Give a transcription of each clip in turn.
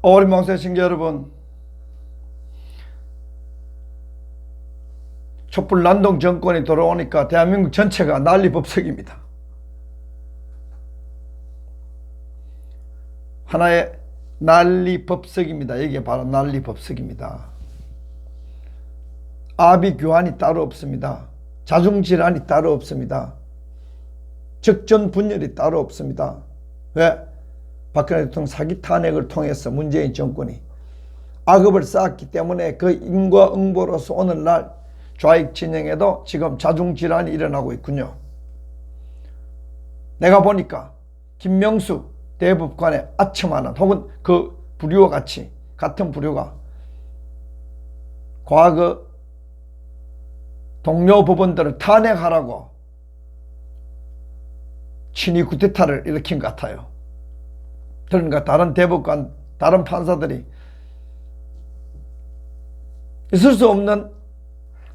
어린망사의 시청자 여러분, 촛불 난동 정권이 돌아오니까 대한민국 전체가 난리법석입니다. 하나의 난리법석입니다. 이게 바로 난리법석입니다. 아비규환이 따로 없습니다. 자중질환이 따로 없습니다. 적전분열이 따로 없습니다. 왜? 박근혜 대통령 사기 탄핵을 통해서 문재인 정권이 악업을 쌓았기 때문에 그 인과응보로서 오늘날 좌익 진영에도 지금 자중질환이 일어나고 있군요. 내가 보니까 김명수 대법관의 아첨하는 혹은 그 부류와 같이 같은 부류가 과거 동료 법원들을 탄핵하라고 친위 쿠데타를 일으킨 것 같아요. 그러니까 다른 대법관, 다른 판사들이 있을 수 없는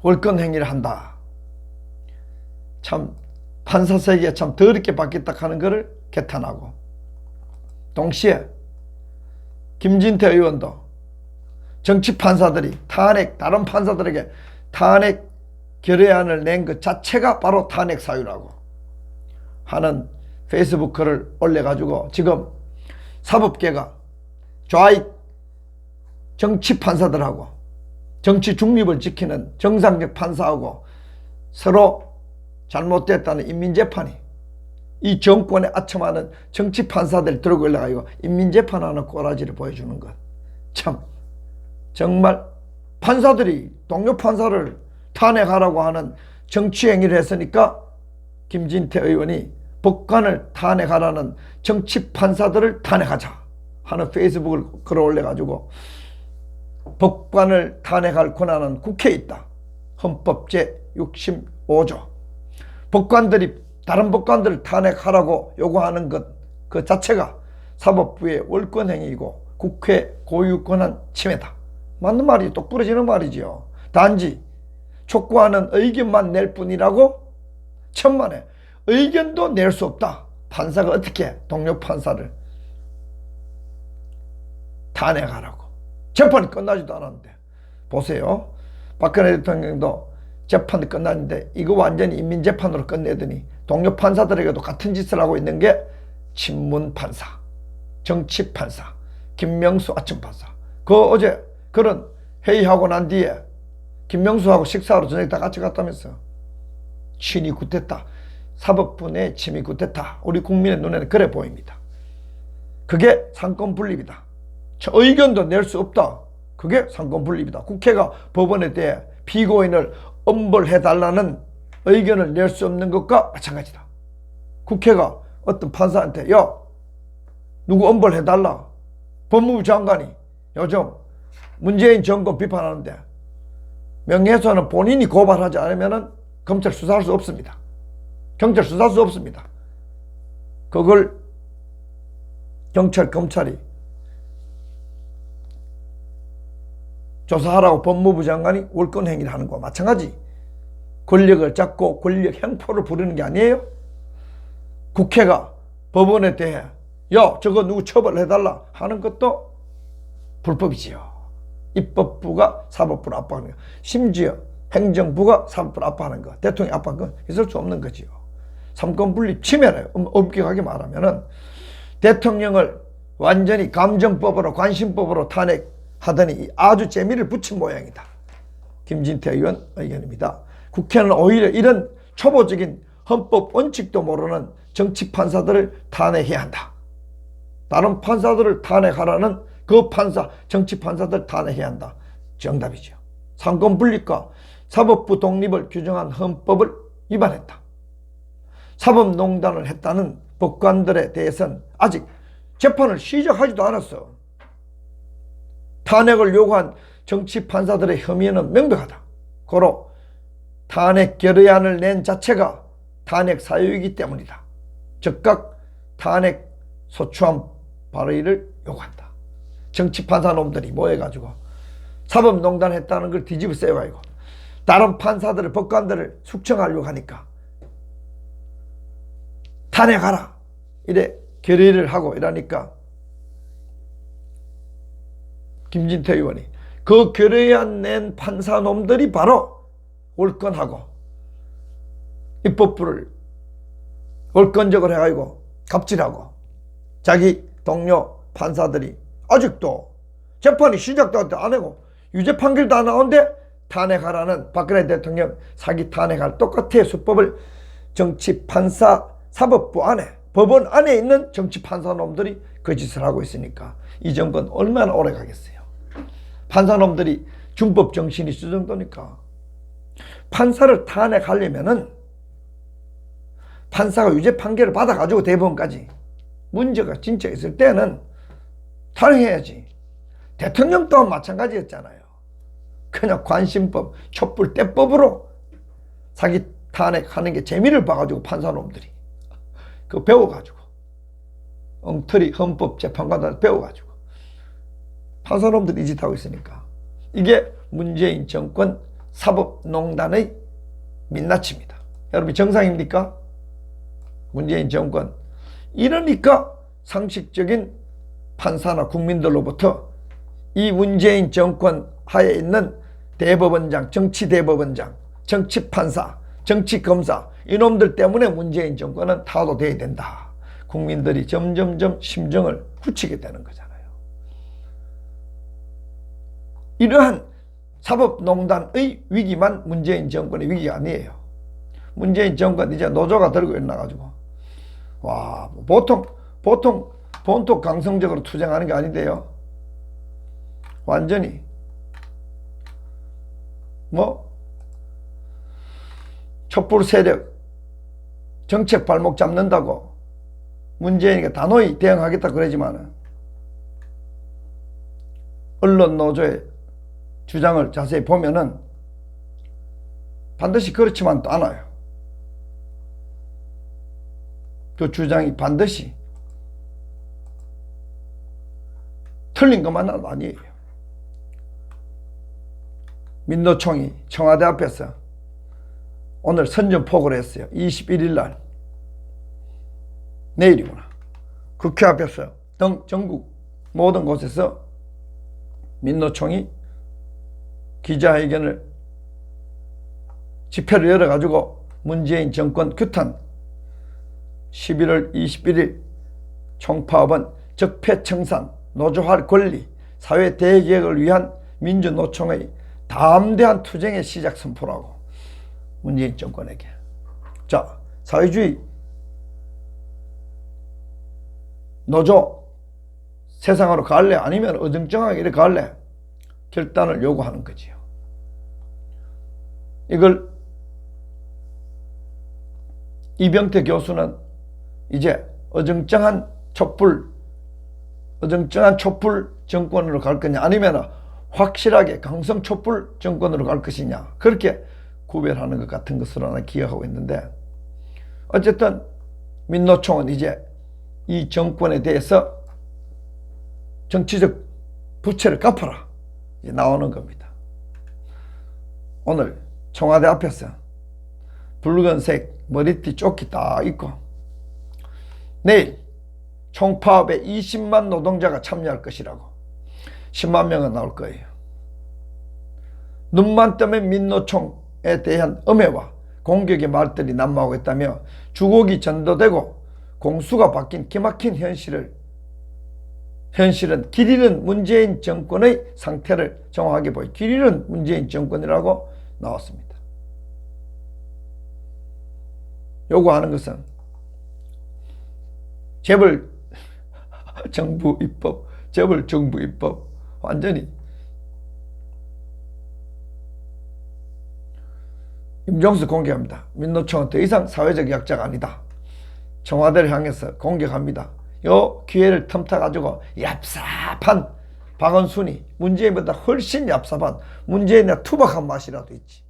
월권 행위를 한다. 참 판사 세계가 참 더럽게 바뀌었다 하는 것을 개탄하고, 동시에 김진태 의원도 정치 판사들이 다른 판사들에게 탄핵 결의안을 낸 것 자체가 바로 탄핵 사유라고 하는 페이스북 글을 올려가지고 지금 사법계가 좌익 정치 판사들하고 정치 중립을 지키는 정상적 판사하고 서로 잘못됐다는 인민재판이, 이 정권에 아첨하는 정치 판사들 들고 올라가고 인민재판하는 꼬라지를 보여주는 것. 참 정말 판사들이 동료 판사를 탄핵하라고 하는 정치 행위를 했으니까 김진태 의원이 법관을 탄핵하라는 정치 판사들을 탄핵하자 하는 페이스북을 글을 올려가지고 법관을 탄핵할 권한은 국회에 있다. 헌법 제65조. 법관들이 다른 법관들을 탄핵하라고 요구하는 것 그 자체가 사법부의 월권행위이고 국회 고유권한 침해다. 맞는 말이 똑 부러지는 말이지요. 단지 촉구하는 의견만 낼 뿐이라고? 천만에 의견도 낼 수 없다. 판사가 어떻게 동료 판사를 탄핵하라고. 재판이 끝나지도 않았는데. 보세요. 박근혜 대통령도 재판이 끝났는데 이거 완전히 인민재판으로 끝내더니 동료 판사들에게도 같은 짓을 하고 있는 게 친문판사, 정치판사, 김명수 아첨판사. 그 어제 그런 회의하고 난 뒤에 김명수하고 식사하러 저녁 다 같이 갔다면서. 친위 쿠데타, 사법부 내 친위 쿠데타. 우리 국민의 눈에는 그래 보입니다. 그게 상권 분립이다. 의견도 낼 수 없다. 그게 상권 분립이다. 국회가 법원에 대해 피고인을 엄벌해달라는 의견을 낼 수 없는 것과 마찬가지다. 국회가 어떤 판사한테 야 누구 엄벌해달라. 법무부 장관이 요즘 문재인 정권 비판하는데 명예훼손은 본인이 고발하지 않으면 검찰 수사할 수 없습니다. 경찰 수사할 수 없습니다. 그걸 검찰이 조사하라고 법무부 장관이 월권행위를 하는 거와 마찬가지. 권력을 잡고 권력 행포를 부리는 게 아니에요. 국회가 법원에 대해 야 저거 누구 처벌해달라 하는 것도 불법이지요. 입법부가 사법부를 압박하는 거, 심지어 행정부가 사법부를 압박하는 거, 대통령이 압박하는 건 있을 수 없는 거지요. 삼권분립 침해래요. 엄격하게 말하면은 대통령을 완전히 감정법으로 관심법으로 탄핵하더니 아주 재미를 붙인 모양이다. 김진태 의원 의견입니다. 국회는 오히려 이런 초보적인 헌법 원칙도 모르는 정치 판사들을 탄핵해야 한다. 다른 판사들을 탄핵하라는 그 판사, 정치 판사들 탄핵해야 한다. 정답이죠. 상권분립과 사법부 독립을 규정한 헌법을 위반했다. 사법농단을 했다는 법관들에 대해서는 아직 재판을 시작하지도 않았어. 탄핵을 요구한 정치 판사들의 혐의는 명백하다. 고로 탄핵 결의안을 낸 자체가 탄핵 사유이기 때문이다. 즉각 탄핵 소추안 발의를 요구한다. 정치 판사 놈들이 모여가지고 사법농단 했다는 걸 뒤집어 쓰여가지고 다른 판사들을, 법관들을 숙청하려고 하니까 탄핵하라 이래 결의를 하고 이러니까 김진태 의원이. 그 결의안 낸 판사놈들이 바로 월권하고 입법부를 월권적으로 해가지고 갑질하고 자기 동료 판사들이 아직도 재판이 시작도 안 하고 유죄 판결도 안 나오는데 탄핵하라는 박근혜 대통령 사기 탄핵할 똑같아. 수법을 정치 판사 사법부 안에 법원 안에 있는 정치 판사놈들이 그 짓을 하고 있으니까 이 정권 얼마나 오래 가겠어요. 판사놈들이 준법 정신이 저 정도니까. 판사를 탄핵하려면은 판사가 유죄 판결을 받아가지고 대법원까지 문제가 진짜 있을 때는 탄핵해야지. 대통령 또한 마찬가지였잖아요. 그냥 관심법, 촛불 떼법으로 사기 탄핵하는 게 재미를 봐가지고 판사놈들이 그거 배워가지고 엉터리 헌법재판관한테 배워가지고 판사놈들이 이 짓 하고 있으니까 이게 문재인 정권 사법농단의 민낯입니다. 여러분 정상입니까? 문재인 정권. 이러니까 상식적인 판사나 국민들로부터 이 문재인 정권 하에 있는 대법원장, 정치대법원장, 정치판사, 정치검사 이놈들 때문에 문재인 정권은 타도돼야 된다. 국민들이 점점점 심정을 굳히게 되는 거잖아요. 이러한 사법농단의 위기만 문재인 정권의 위기가 아니에요. 문재인 정권 이제 노조가 들고 일어나가지고 와 보통 본토 강성적으로 투쟁하는 게 아닌데요. 완전히 촛불 세력 정책 발목 잡는다고 문재인이가 단호히 대응하겠다 그러지만 언론 노조의 주장을 자세히 보면은 반드시 그렇지만도 않아요. 그 주장이 반드시 틀린 것만은 아니에요. 민노총이 청와대 앞에서 오늘 선전포고를 했어요. 21일 날. 내일이구나. 국회 앞에서 등 전국 모든 곳에서 민노총이 기자회견을 집회를 열어가지고 문재인 정권 규탄 11월 21일 총파업은 적폐청산, 노조화 권리, 사회 대개혁을 위한 민주노총의 담대한 투쟁의 시작 선포라고 문재인 정권에게. 자, 사회주의 노조 세상으로 갈래? 아니면 어정쩡하게 이렇게 갈래? 결단을 요구하는 거지요. 이걸 이병태 교수는 이제 어정쩡한 촛불 정권으로 갈 거냐 아니면 확실하게 강성 촛불 정권으로 갈 것이냐 그렇게 구별하는 것 같은 것으로 나는 기억하고 있는데 어쨌든 민노총은 이제 이 정권에 대해서 정치적 부채를 갚아라 이제 나오는 겁니다. 오늘 청와대 앞에서 붉은색 머리띠 조끼 딱 입고 내일 총파업에 20만 노동자가 참여할 것이라고 10만 명은 나올 거예요. 눈만 뜨면 민노총에 대한 음해와 공격의 말들이 난무하고 있다며 주곡이 전도되고 공수가 바뀐 기막힌 현실은 길 잃은 문재인 정권의 상태를 정확하게 보여 길 잃은 문재인 정권이라고 나왔습니다. 요구하는 것은 재벌 정부 입법, 재벌 정부 입법 완전히 임종수 공개합니다. 민노총은 더 이상 사회적 약자가 아니다. 청와대를 향해서 공격합니다. 요 기회를 틈타가지고 얍삽한 박원순이 문재인보다 훨씬 얍삽한 문재인의 투박한 맛이라도 있지.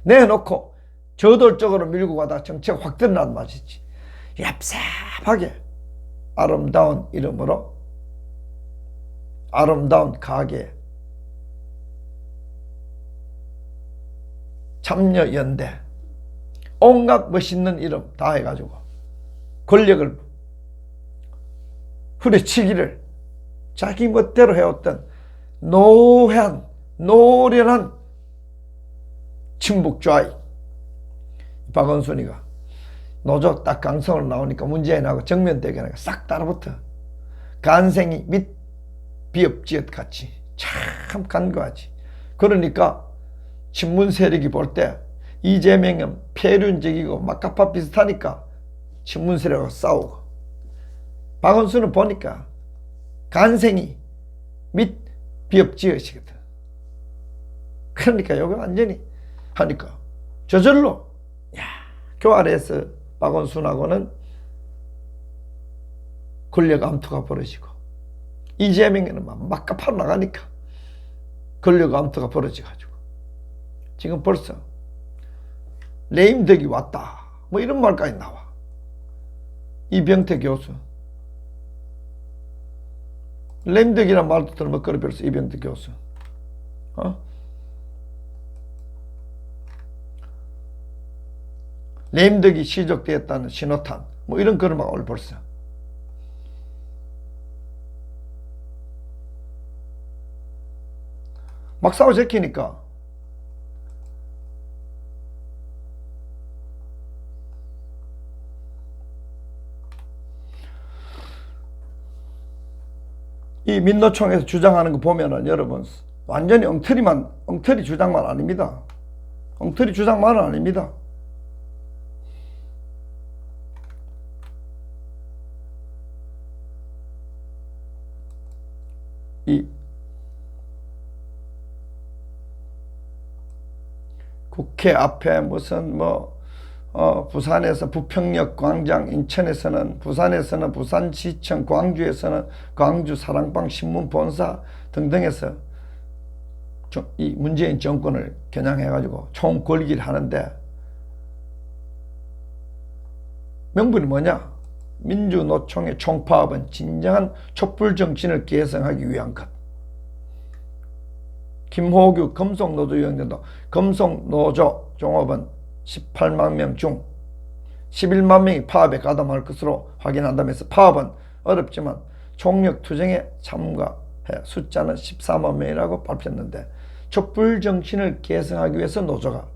내놓고 저돌적으로 밀고 가다 정책 확 드러난 맛이지. 얍삽하게 아름다운 이름으로 아름다운 가게 참여연대 온갖 멋있는 이름 다 해가지고 권력을 후려치기를 자기 멋대로 해왔던 노회한 노련한 친북 좌익 박원순이가 노조 딱 강성으로 나오니까 문재인하고 정면 대결하니까 싹 따라붙어. 간생이 및 비읍지읒 같이 참 간과하지. 그러니까 친문 세력이 볼 때 이재명은 폐륜적이고 막가파 비슷하니까 친문 세력하고 싸우고, 박원순은 보니까 간생이 및 비읍지읒이거든. 그러니까 여기 완전히 하니까 저절로 교활해서 박원순하고는 권력 암투가 벌어지고, 이재명에는 막 막가파로 나가니까 권력 암투가 벌어져가지고 지금 벌써 레임덕이 왔다 뭐 이런 말까지 나와. 이병태 교수, 레임덕이란 말도 들먹거려버렸어. 이병태 교수 레임덕이 시족되었다는 신호탄 뭐 이런 글을 막 벌써. 막 싸워 제끼니까 이 민노총에서 주장하는 거 보면은 여러분 완전히 엉터리 주장만 아닙니다. 엉터리 주장만은 아닙니다. 이 국회 앞에 무슨 부산에서 부평역 광장, 인천에서는 부산에서는 부산시청, 광주에서는 광주 사랑방 신문본사 등등에서 이 문재인 정권을 겨냥해가지고 총궐기를 하는데 명분이 뭐냐? 민주노총의 총파업은 진정한 촛불정신을 계승하기 위한 것. 김호규 금속노조위원장도 금속노조 종업원 18만 명 중 11만 명이 파업에 가담할 것으로 확인한다면서 파업은 어렵지만 총력투쟁에 참가해 숫자는 14만 명이라고 발표했는데 촛불정신을 계승하기 위해서 노조가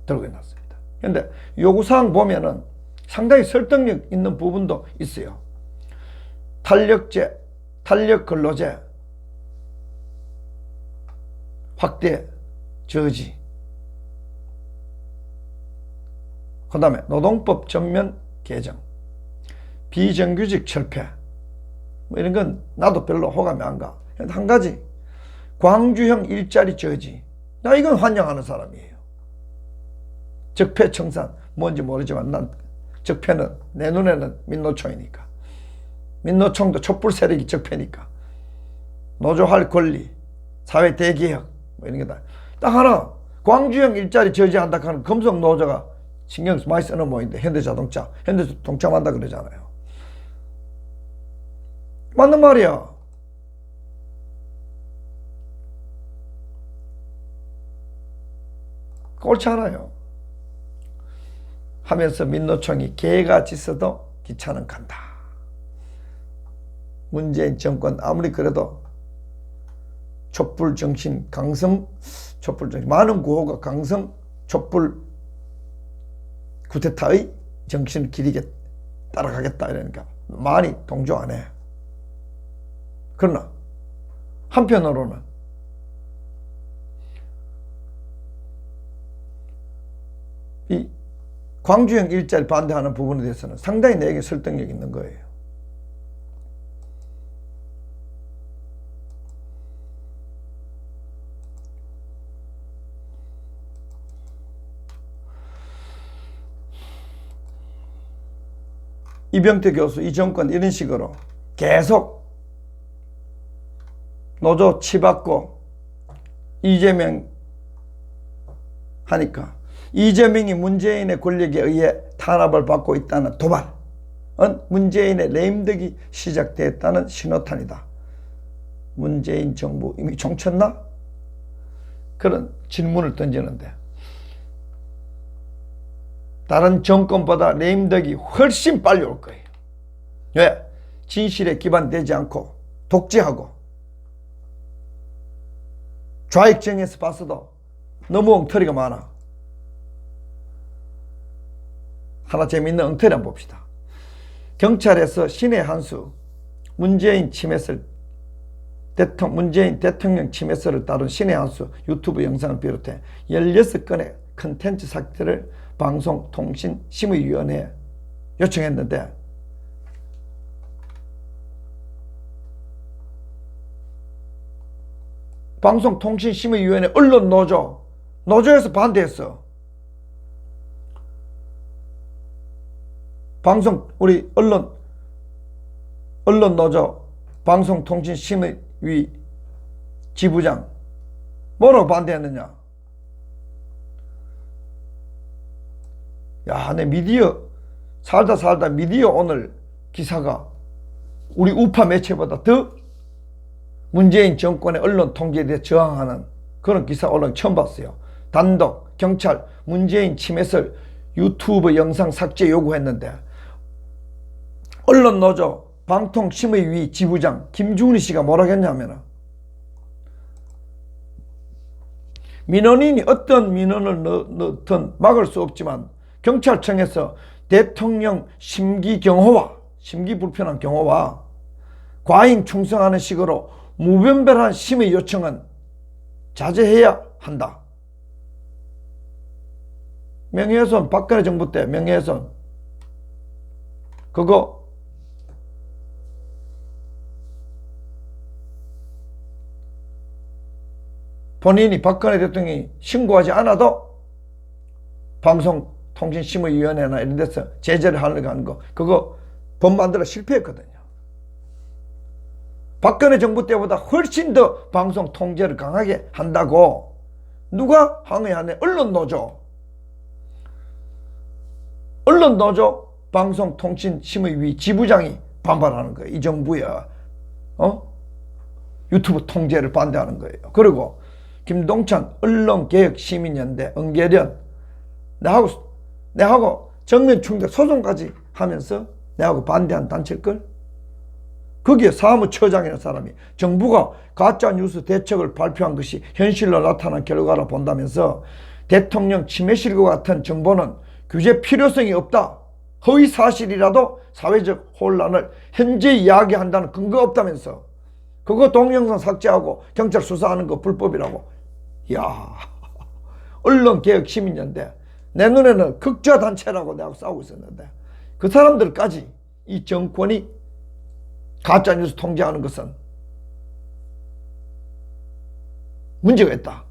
들고 있습니다. 그런데 요구사항 보면은 상당히 설득력 있는 부분도 있어요. 탄력제, 탄력근로제 확대 저지, 그 다음에 노동법 전면 개정, 비정규직 철폐 뭐 이런 건 나도 별로 호감이 안 가. 한 가지, 광주형 일자리 저지, 나 이건 환영하는 사람이에요. 적폐청산 뭔지 모르지만 난 적폐는 내 눈에는 민노총이니까, 민노총도 촛불 세력이 적폐니까 노조할 권리, 사회 대개혁 뭐 이런 게다. 딱 하나, 광주형 일자리 저지한다 하는 금속노조가 신경 많이 쓰는 모양인데 현대자동차 동참한다 그러잖아요. 맞는 말이야. 옳지 않아요. 하면서 민노총이 개가 짖어도 기차는 간다. 문재인 정권 아무리 그래도 촛불정신 강성, 촛불정신 많은 구호가 강성 촛불 쿠데타의 정신을 기리게 따라가겠다 이러니까 많이 동조 안 해. 그러나 한편으로는 이 광주형 일자리 반대하는 부분에 대해서는 상당히 내게 설득력 있는 거예요. 이병태 교수, 이 정권 이런 식으로 계속 노조 치받고 이재명 하니까 이재명이 문재인의 권력에 의해 탄압을 받고 있다는 도발은 문재인의 레임덕이 시작됐다는 신호탄이다. 문재인 정부 이미 종쳤나? 그런 질문을 던지는데 다른 정권보다 레임덕이 훨씬 빨리 올 거예요. 왜? 진실에 기반되지 않고 독재하고 좌익정에서 봤어도 너무 엉터리가 많아. 하나 재미있는 엉터리 한번 봅시다. 경찰에서 신의 한수 문재인 대통령 침해설을 다룬 신의 한수 유튜브 영상을 비롯해 16건의 컨텐츠 삭제를 방송통신심의위원회에 요청했는데 방송통신심의위원회 노조에서 반대했어. 우리 언론노조 방송통신심의위 지부장 뭐라고 반대했느냐? 야, 내 미디어 살다 미디어 오늘 기사가 우리 우파 매체보다 더 문재인 정권의 언론 통제에 대해 저항하는 그런 기사 올라온 처음 봤어요. 단독 경찰 문재인 침해설 유튜브 영상 삭제 요구했는데 언론노조 방통심의위 지부장 김준희 씨가 뭐라고 했냐면 민원인이 어떤 민원을 넣든 막을 수 없지만 경찰청에서 대통령 심기 불편한 경호와 과잉 충성하는 식으로 무분별한 심의 요청은 자제해야 한다. 명예훼손 박근혜 정부 때 명예훼손 그거 본인이 박근혜 대통령이 신고하지 않아도 방송통신심의위원회나 이런 데서 제재를 하려고 하는 거 그거 법 만들어 실패했거든요. 박근혜 정부 때보다 훨씬 더 방송 통제를 강하게 한다고 누가 항의하네? 언론노조 방송통신심의위 지부장이 반발하는 거예요. 이 정부의 유튜브 통제를 반대하는 거예요. 그리고 김동찬 언론개혁시민연대 응계련 내하고 정면 충돌 소송까지 하면서 내하고 반대한 단체일걸? 거기에 사무처장이라는 사람이 정부가 가짜뉴스 대책을 발표한 것이 현실로 나타난 결과로 본다면서 대통령 침해실과 같은 정보는 규제 필요성이 없다. 허위사실이라도 사회적 혼란을 현재 이야기한다는 근거가 없다면서 그거 동영상 삭제하고 경찰 수사하는 거 불법이라고. 이야, 언론개혁시민연대 내 눈에는 극좌단체라고 내가 싸우고 있었는데 그 사람들까지 이 정권이 가짜뉴스 통제하는 것은 문제가 있다.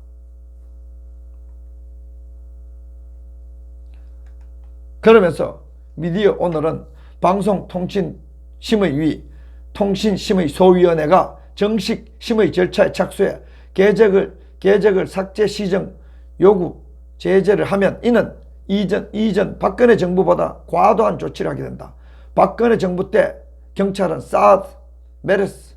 그러면서 미디어 오늘은 방송통신심의위 통신심의소위원회가 정식 심의 절차에 착수해 계적을 삭제 시정 요구 제재를 하면 이는 이전 박근혜 정부보다 과도한 조치를 하게 된다. 박근혜 정부 때 경찰은 사드, 메르스,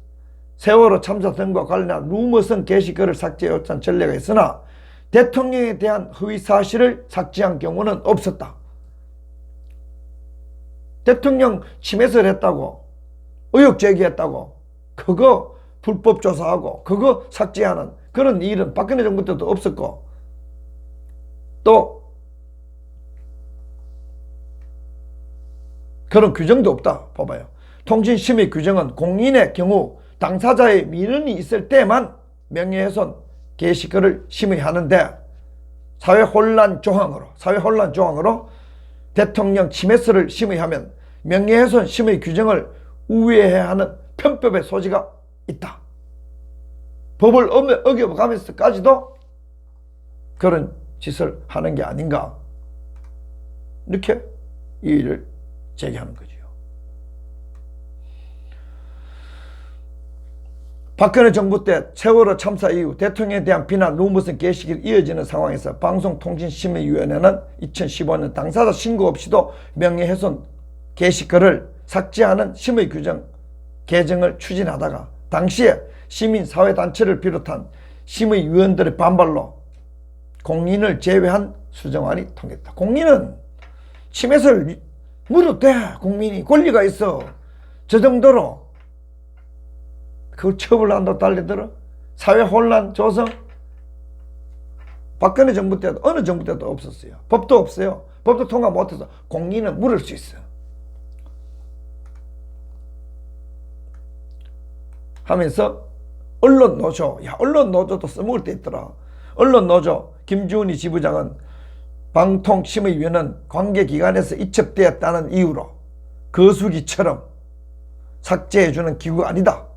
세월호 참사 등과 관련한 루머성 게시글을 삭제 요청한 전례가 있으나 대통령에 대한 허위사실을 삭제한 경우는 없었다. 대통령 침해설 했다고 의혹 제기했다고 그거 불법 조사하고 그거 삭제하는 그런 일은 박근혜 정부 때도 없었고 또 그런 규정도 없다. 봐봐요. 통신심의 규정은 공인의 경우 당사자의 민원이 있을 때만 명예훼손 게시글을 심의하는데 사회혼란 조항으로 대통령 침해설을 심의하면 명예훼손 심의 규정을 우회해야 하는 편법의 소지가 있다. 법을 어겨가면서까지도 그런 짓을 하는 게 아닌가 이렇게 이의를 제기하는 거죠. 박근혜 정부 때 세월호 참사 이후 대통령에 대한 비난 루머성 게시글이 이어지는 상황에서 방송통신심의위원회는 2015년 당사자 신고 없이도 명예훼손 게시글을 삭제하는 심의 규정 개정을 추진하다가 당시에 시민사회단체를 비롯한 심의위원들의 반발로 공인을 제외한 수정안이 통했다. 공인은 침해설 물어도 돼. 국민이 권리가 있어. 저 정도로 그걸 처벌한다고 달리더라. 사회혼란 조성 박근혜 정부 때도 어느 정부 때도 없었어요. 법도 없어요. 법도 통과 못해서 공인은 물을 수 있어요. 하면서 언론 노조, 야 언론 노조도 써먹을 때 있더라. 언론 노조 김주은이 지부장은 방통심의위원은 관계기관에서 이첩되었다는 이유로 거수기처럼 삭제해주는 기구가 아니다.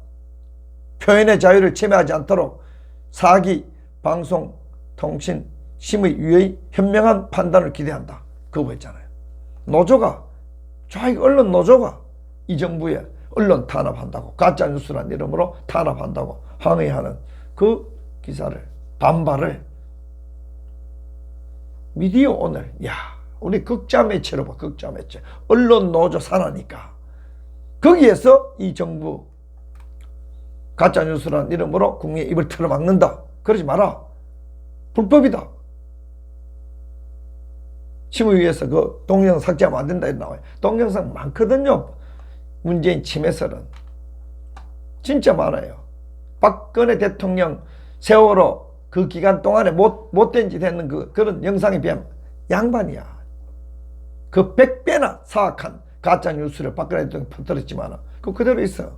표현의 자유를 침해하지 않도록 사기 방송통신심의위의 현명한 판단을 기대한다. 그거 했잖아요. 노조가, 좌익 언론 노조가 이 정부에 언론 탄압한다고, 가짜뉴스란 이름으로 탄압한다고 항의하는 그 기사를, 반발을 미디어 오늘, 야 우리 극자 매체로 봐. 극자 매체. 언론 노조 산하니까 거기에서 이 정부 가짜뉴스란 이름으로 국민의 입을 틀어막는다. 그러지 마라. 불법이다. 심의위에서 그 동영상 삭제하면 안 된다. 이렇게 나와요. 동영상 많거든요. 문재인 침해설은 진짜 많아요. 박근혜 대통령 세월호 그 기간 동안에 못된 짓 했는 그런 영상에 비하면 양반이야. 그 100배나 사악한 가짜뉴스를 박근혜 대통령이 퍼뜨렸지만 그거 그대로 있어.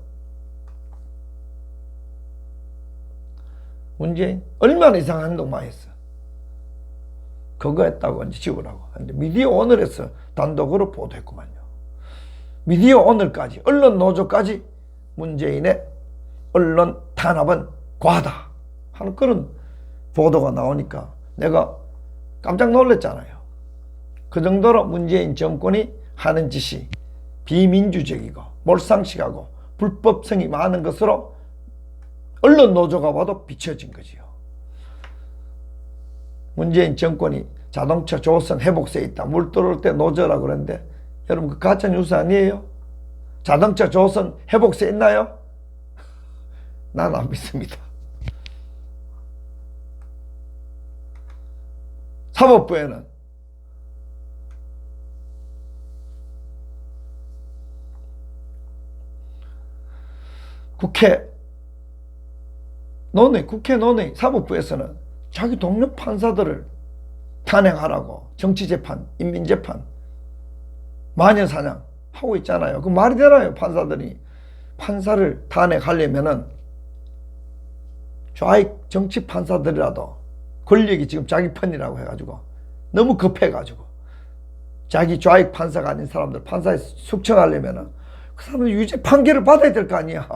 문재인 얼마나 이상한 행동만 했어. 그거 했다고 이제 지우라고. 근데 미디어 오늘에서 단독으로 보도했구만요. 미디어 오늘까지, 언론 노조까지 문재인의 언론 탄압은 과하다 하는 그런 보도가 나오니까 내가 깜짝 놀랐잖아요. 그 정도로 문재인 정권이 하는 짓이 비민주적이고 몰상식하고 불법성이 많은 것으로 언론 노조가 봐도 비춰진 거지요. 문재인 정권이 자동차 조선 회복세에 있다. 물 들어올 때 노조라고 그러는데 여러분 그 가짜 뉴스 아니에요? 자동차 조선 회복세 있나요? 난 안 믿습니다. 사법부에는 국회 논의, 사법부에서는 자기 동료 판사들을 탄핵하라고 정치재판, 인민재판, 마녀사냥 하고 있잖아요. 그 말이 되나요? 판사들이 판사를 탄핵하려면은 좌익 정치 판사들이라도 권력이 지금 자기 편이라고 해가지고 너무 급해가지고 자기 좌익 판사가 아닌 사람들 판사에 숙청하려면은 그 사람들 유죄 판결을 받아야 될 거 아니야.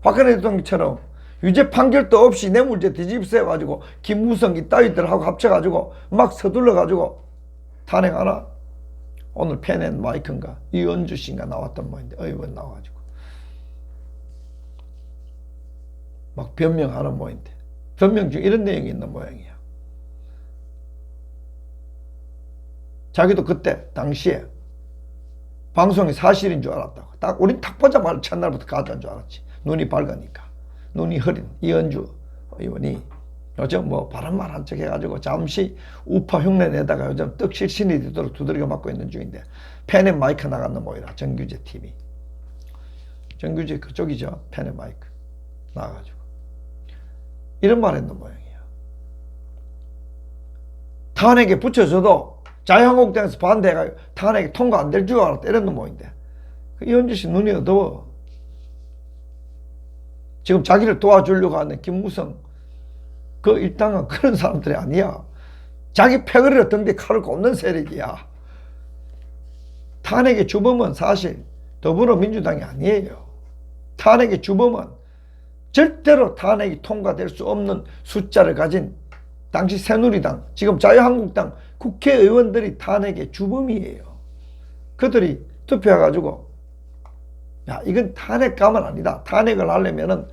박근혜 대통령처럼 유죄 판결도 없이 뇌물죄 뒤집어가지고 김무성 이따위들하고 합쳐가지고 막 서둘러가지고 탄핵하나? 오늘 펜앤 마이크인가 이은주 씨인가 나왔던 모인데 의원 나와가지고 막 변명하는 모인데 변명 중에 이런 내용이 있는 모양이야. 자기도 그때 당시에 방송이 사실인 줄 알았다고. 딱 우린 딱 보자마자 첫날부터 가짜인 줄 알았지. 눈이 밝으니까. 눈이 흐린 이은주 의원이 요즘 뭐 바른말 한 척 해가지고 잠시 우파 흉내 내다가 요즘 떡실신이 되도록 두드려 맞고 있는 중인데 펜앤 마이크 나갔는 모이라. 정규재 TV. 정규재 그쪽이죠. 펜앤 마이크 나가가지고 이런 말 했는 모양이야. 탄핵에 붙여줘도 자유한국당에서 반대해가지고 탄핵이 통과 안 될 줄 알았다 이랬는 모인데 이은주 씨 눈이 어두워. 지금 자기를 도와주려고 하는 김무성 그 일당은 그런 사람들이 아니야. 자기 패거리를 등뒤에 칼을 꽂는 세력이야. 탄핵의 주범은 사실 더불어민주당이 아니에요. 탄핵의 주범은 절대로 탄핵이 통과될 수 없는 숫자를 가진 당시 새누리당, 지금 자유한국당 국회의원들이 탄핵의 주범이에요. 그들이 투표해가지고 야 이건 탄핵감은 아니다. 탄핵을 하려면은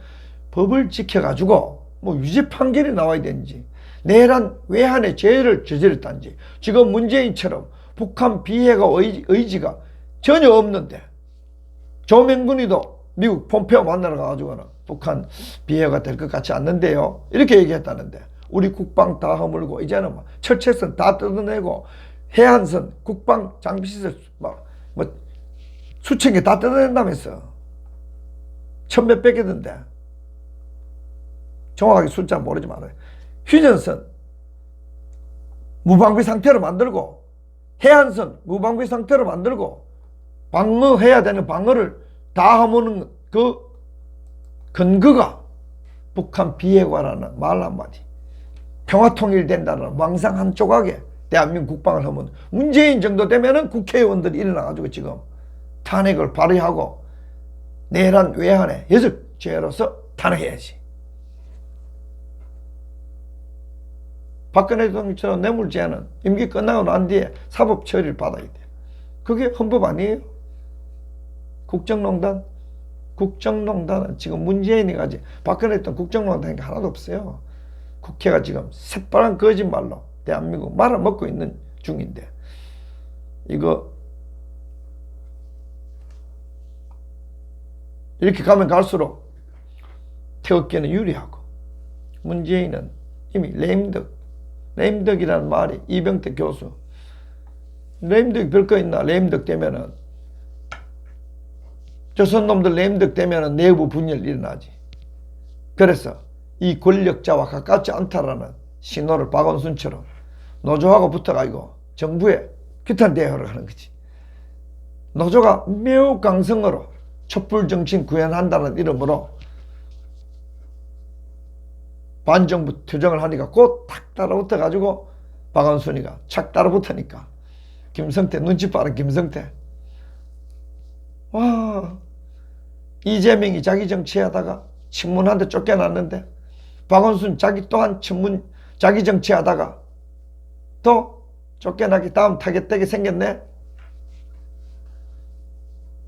법을 지켜가지고 뭐 유죄 판결이 나와야 되는지 내란 외환의 죄를 저질렀다는지 지금 문재인처럼 북한 비핵화 의지가 전혀 없는데 조명근이도 미국 폼페오 만나러 가가지고는 북한 비핵화 될 것 같지 않는데요 이렇게 얘기했다는데 우리 국방 다 허물고 이제는 뭐 철책선 다 뜯어내고 해안선 국방 장비시설 뭐 수천 개 다 뜯어낸다면서 1,000몇백 개던데 정확하게 숫자 모르지 말아요. 휴전선 무방비 상태로 만들고 해안선 무방비 상태로 만들고 방어해야 되는 방어를 다 하면은 그 근거가 북한 비핵화라는 말 한마디, 평화통일된다는 망상 한 조각에 대한민국 국방을 하면 문재인 정도 되면은 국회의원들이 일어나가지고 지금 탄핵을 발의하고 내란 외환의 여적죄로서 탄핵해야지. 박근혜 대통령처럼 뇌물죄는 임기 끝나고 난 뒤에 사법 처리를 받아야 돼. 그게 헌법 아니에요? 국정농단은 지금 문재인이 가지 박근혜 대통령 국정농단이 하나도 없어요. 국회가 지금 새빨간 거짓말로 대한민국 말아먹고 있는 중인데, 이거 이렇게 가면 갈수록 태극기는 유리하고 문재인은 이미 레임덕이라는 말이 이병택 교수, 레임덕이 별거 있나? 레임덕 되면은 조선놈들 레임덕 되면은 내부 분열 일어나지. 그래서 이 권력자와 가깝지 않다라는 신호를 박원순처럼 노조하고 붙어가지고 정부에 규탄 대화를 하는 거지. 노조가 매우 강성으로 촛불정신 구현한다는 이름으로 반정부 투정을 하니까 곧 탁 따라붙어가지고 박원순이가 착 따라붙으니까 김성태, 눈치 빠른 김성태, 와, 이재명이 자기 정치하다가 친문한테 쫓겨났는데 박원순 자기 또한 자기 정치하다가 또 쫓겨나기 다음 타겟되게 생겼네.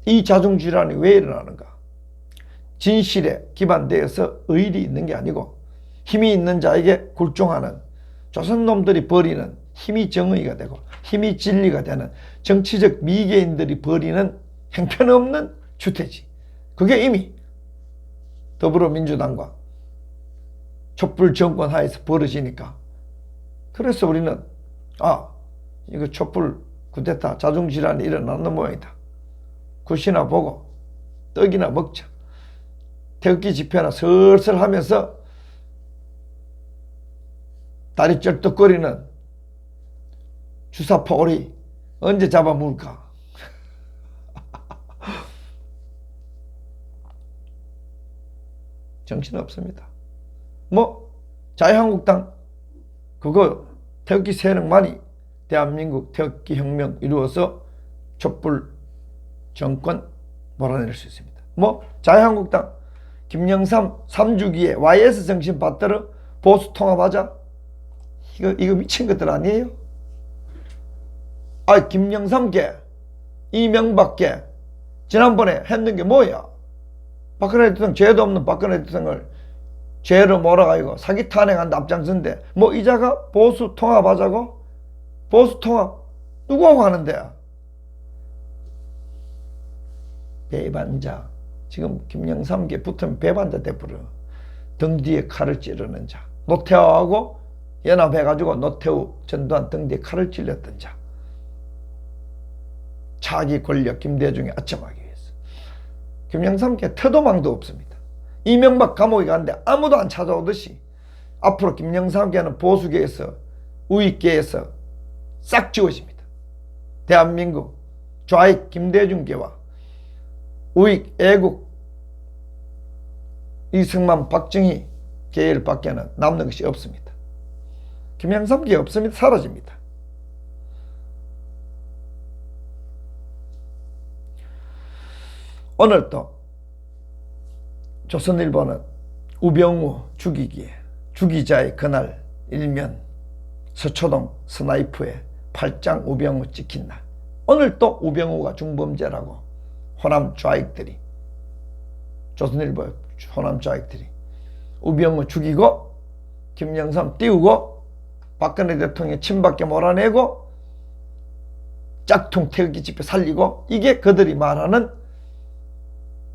이 자중질환이 왜 일어나는가? 진실에 기반되어서 의리 있는 게 아니고 힘이 있는 자에게 굴종하는 조선놈들이 벌이는 힘이 정의가 되고 힘이 진리가 되는 정치적 미개인들이 벌이는 형편없는 주태지. 그게 이미 더불어민주당과 촛불 정권 하에서 벌어지니까, 그래서 우리는 이거 촛불 쿠데타 자중질환이 일어나는 모양이다. 굿이나 보고 떡이나 먹자. 태극기 집회나 슬슬 하면서 다리 쩔뚝거리는 주사파 오리 언제 잡아물까? 정신없습니다. 자유한국당 그거 태극기 세력만이 대한민국 태극기 혁명 이루어서 촛불 정권 몰아낼 수 있습니다. 자유한국당 김영삼 3주기에 YS 정신 받들어 보수 통합하자. 이거 미친 것들 아니에요? 김영삼께 이명박께 지난번에 했는 게 뭐야? 박근혜 대통령 죄도 없는 박근혜 대통령을 죄로 몰아가지고 사기 탄핵한다 앞장선데 이자가 보수 통합하자고? 보수 통합 누구하고 하는데요? 배반자. 지금 김영삼께 붙으면 배반자 돼버려. 등 뒤에 칼을 찌르는 자. 노태우하고 연합해가지고 노태우, 전두환 등 뒤에 칼을 찔렸던 자. 차기 권력 김대중이 아첨하기 위해서. 김영삼께 태도망도 없습니다. 이명박 감옥에 갔는데 아무도 안 찾아오듯이 앞으로 김영삼께는 보수계에서 우익계에서 싹 지워집니다. 대한민국 좌익 김대중계와 우익 애국 이승만 박정희 계열 밖에는 남는 것이 없습니다. 김영삼계 없습니다. 사라집니다. 오늘 또 조선일보는 우병우 죽이기에 죽이자의 그날 일면 서초동 스나이프에 팔짱 우병우 찍힌 날. 오늘 또 우병우가 중범죄라고 호남 좌익들이, 조선일보 호남 좌익들이 우병우 죽이고 김영삼 띄우고 박근혜 대통령 친박계 몰아내고 짝퉁 태극기 집회 살리고, 이게 그들이 말하는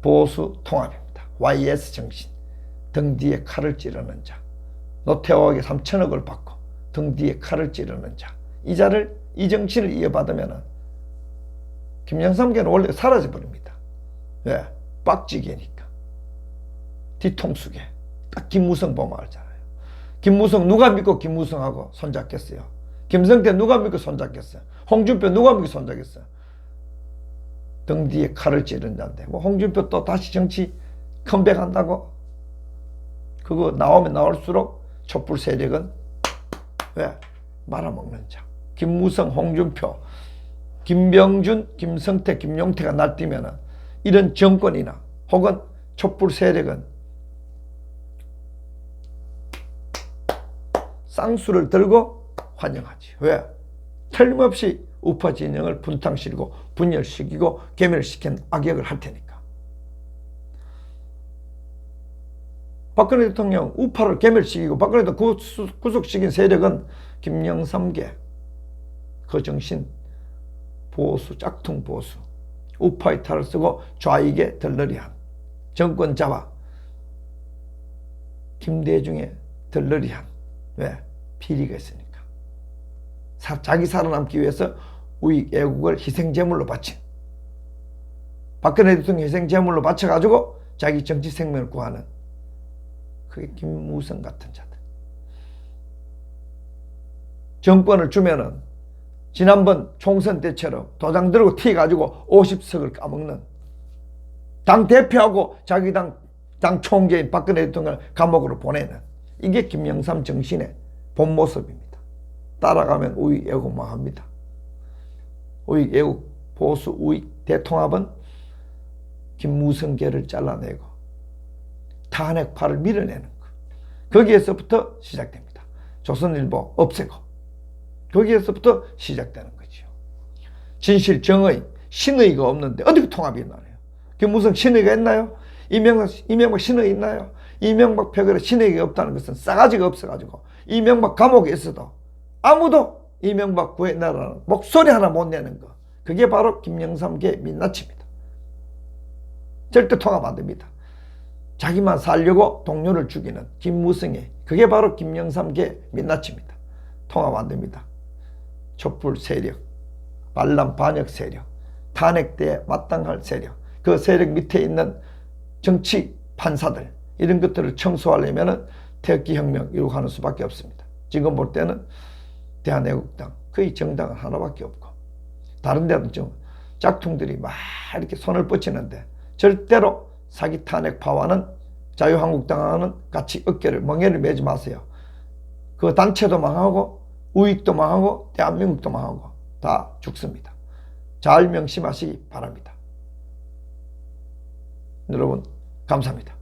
보수 통합입니다. YS 정신. 등 뒤에 칼을 찌르는 자. 노태우에게 3천억을 받고 등 뒤에 칼을 찌르는 자. 이 정신을 이어받으면 김영삼계는 원래 사라져버립니다. 왜? 빡지게니까. 뒤통수게. 딱 김무성 보면 알잖아요. 김무성 누가 믿고 김무성하고 손잡겠어요? 김성태 누가 믿고 손잡겠어? 홍준표 누가 믿고 손잡겠어? 등 뒤에 칼을 찌른 자인데 뭐 홍준표 또 다시 정치 컴백한다고? 그거 나오면 나올수록 촛불 세력은 왜? 말아먹는 자. 김무성, 홍준표, 김병준, 김성태, 김용태가 날뛰면은 이런 정권이나 혹은 촛불 세력은 쌍수를 들고 환영하지. 왜? 틀림없이 우파 진영을 분탕시키고 분열시키고 괴멸시킨 악역을 할 테니까. 박근혜 대통령 우파를 괴멸시키고 박근혜도 구속시킨 세력은 김영삼계, 거정신, 보수, 짝퉁 보수, 우파의 탈을 쓰고 좌익에 들러리한 정권 잡아 김대중의 들러리한 왜? 비리가 있으니까. 자기 살아남기 위해서 우익 애국을 희생제물로 바친 박근혜 대통령 희생제물로 바쳐가지고 자기 정치 생명을 구하는 그게 김무성 같은 자들. 정권을 주면은 지난번 총선 때처럼 도장 들고 튀어가지고 50석을 까먹는 당 대표하고 자기 당 총재인 박근혜 대통령을 감옥으로 보내는 이게 김영삼 정신의 본 모습입니다. 따라가면 우익 애국 망합니다. 우익 애국 보수 우익 대통합은 김무성계를 잘라내고 탄핵파를 밀어내는 것. 거기에서부터 시작됩니다. 조선일보 없애고 거기에서부터 시작되는 거죠. 진실, 정의, 신의가 없는데 어떻게 통합이 있나요? 김무성 신의가 있나요? 이명박 신의 있나요? 이명박 표결에 신의가 없다는 것은 싸가지가 없어가지고 이명박 감옥에 있어도 아무도 이명박 구해내라는 목소리 하나 못 내는 거. 그게 바로 김영삼계 민낯입니다. 절대 통합 안 됩니다. 자기만 살려고 동료를 죽이는 김무성의 그게 바로 김영삼계 민낯입니다. 통합 안 됩니다. 촛불 세력, 반란 반역 세력, 탄핵대에 마땅할 세력, 그 세력 밑에 있는 정치 판사들 이런 것들을 청소하려면 태극기혁명 이루고 하는 수밖에 없습니다. 지금 볼 때는 대한애국당 거의 정당은 하나밖에 없고 다른 데는 좀 짝퉁들이 막 이렇게 손을 뻗치는데 절대로 사기 탄핵파와는 자유한국당과는 같이 어깨를 멍에를 매지 마세요. 그 단체도 망하고 우익도 망하고 대한민국도 망하고 다 죽습니다. 잘 명심하시기 바랍니다. 여러분 감사합니다.